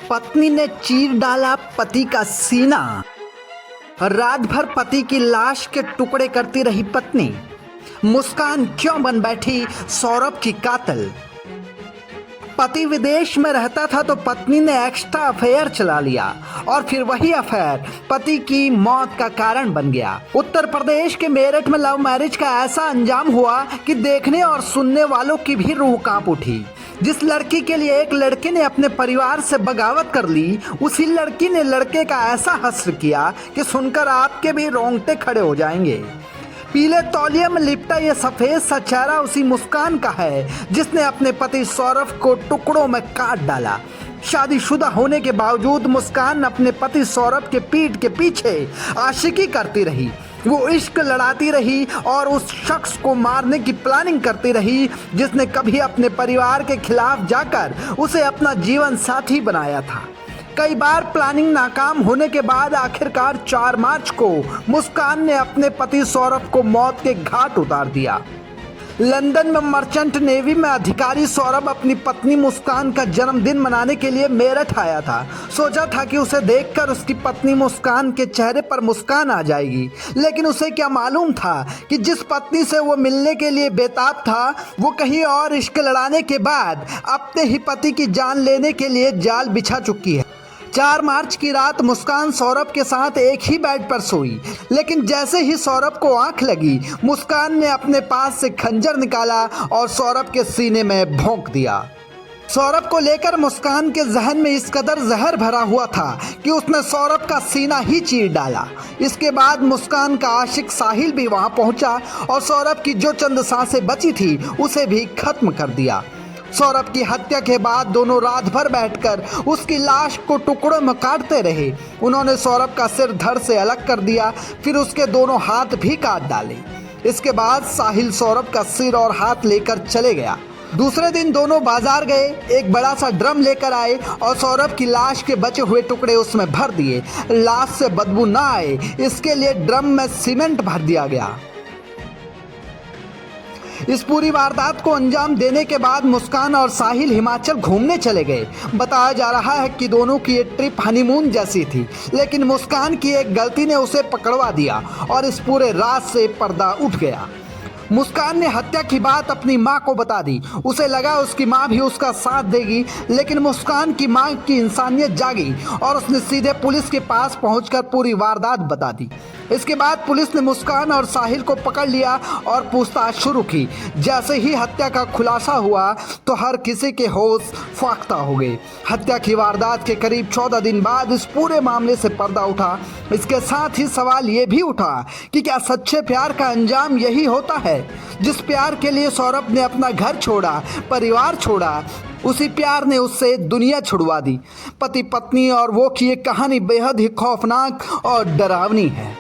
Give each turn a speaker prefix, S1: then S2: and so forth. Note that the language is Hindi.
S1: पत्नी ने चीर डाला पति का सीना। रात भर पति की लाश के टुकड़े करती रही पत्नी। मुस्कान क्यों बन बैठी सौरभ की कातिल। पति विदेश में रहता था तो पत्नी ने एक्स्ट्रा अफेयर चला लिया और फिर वही अफेयर पति की मौत का कारण बन गया। उत्तर प्रदेश के मेरठ में लव मैरिज का ऐसा अंजाम हुआ कि देखने और सुनने वालों की भी रूह कांप उठी। जिस लड़की के लिए एक लड़के ने अपने परिवार से बगावत कर ली, उसी लड़की ने लड़के का ऐसा हश्र किया कि सुनकर आपके भी रोंगटे खड़े हो जाएंगे। पीले तौलिए में लिपटा ये सफेद सा चेहरा उसी मुस्कान का है जिसने अपने पति सौरभ को टुकड़ों में काट डाला। शादीशुदा होने के बावजूद मुस्कान अपने पति सौरभ के पीठ के पीछे आशिकी करती रही। वो इश्क लड़ाती रही और उस शख्स को मारने की प्लानिंग करती रही जिसने कभी अपने परिवार के खिलाफ जाकर उसे अपना जीवन साथी बनाया था। कई बार प्लानिंग नाकाम होने के बाद आखिरकार 4 मार्च को मुस्कान ने अपने पति सौरभ को मौत के घाट उतार दिया। लंदन में मर्चेंट नेवी में अधिकारी सौरभ अपनी पत्नी मुस्कान का जन्मदिन मनाने के लिए मेरठ आया था। सोचा था कि उसे देखकर उसकी पत्नी मुस्कान के चेहरे पर मुस्कान आ जाएगी, लेकिन उसे क्या मालूम था कि जिस पत्नी से वो मिलने के लिए बेताब था वो कहीं और इश्क लड़ाने के बाद अपने ही पति की जान लेने के लिए जाल बिछा चुकी है। 4 मार्च की रात मुस्कान सौरभ के साथ एक ही बेड पर सोई, लेकिन जैसे ही सौरभ को आंख लगी मुस्कान ने अपने पास से खंजर निकाला और सौरभ के सीने में भोंक दिया। सौरभ को लेकर मुस्कान के जहन में इस कदर जहर भरा हुआ था कि उसने सौरभ का सीना ही चीर डाला। इसके बाद मुस्कान का आशिक साहिल भी वहां पहुंचा और सौरभ की जो चंद सांसें बची थी उसे भी खत्म कर दिया। सौरभ की हत्या के बाद दोनों रात भर बैठकर उसकी लाश को टुकड़ों में काटते रहे। उन्होंने सौरभ का सिर धड़ से अलग कर दिया, फिर उसके दोनों हाथ भी काट डाले। इसके बाद साहिल सौरभ का सिर और हाथ लेकर चले गया। दूसरे दिन दोनों बाजार गए, एक बड़ा सा ड्रम लेकर आए और सौरभ की लाश के बचे हुए टुकड़े उसमें भर दिए। लाश से बदबू ना आए इसके लिए ड्रम में सीमेंट भर दिया गया। इस पूरी वारदात को अंजाम देने के बाद मुस्कान और साहिल हिमाचल घूमने चले गए। बताया जा रहा है कि दोनों की ये ट्रिप हनीमून जैसी थी, लेकिन मुस्कान की एक गलती ने उसे पकड़वा दिया और इस पूरे राज से पर्दा उठ गया। मुस्कान ने हत्या की बात अपनी मां को बता दी। उसे लगा उसकी मां भी उसका साथ देगी, लेकिन मुस्कान की मां की इंसानियत जागी और उसने सीधे पुलिस के पास पहुंचकर पूरी वारदात बता दी। इसके बाद पुलिस ने मुस्कान और साहिल को पकड़ लिया और पूछताछ शुरू की। जैसे ही हत्या का खुलासा हुआ तो हर किसी के होश फाख्ता हो गए। हत्या की वारदात के करीब 14 दिन बाद इस पूरे मामले से पर्दा उठा। इसके साथ ही सवाल ये भी उठा कि क्या सच्चे प्यार का अंजाम यही होता है? जिस प्यार के लिए सौरभ ने अपना घर छोड़ा, परिवार छोड़ा, उसी प्यार ने उससे दुनिया छुड़वा दी। पति पत्नी और वो की ये कहानी बेहद ही खौफनाक और डरावनी है।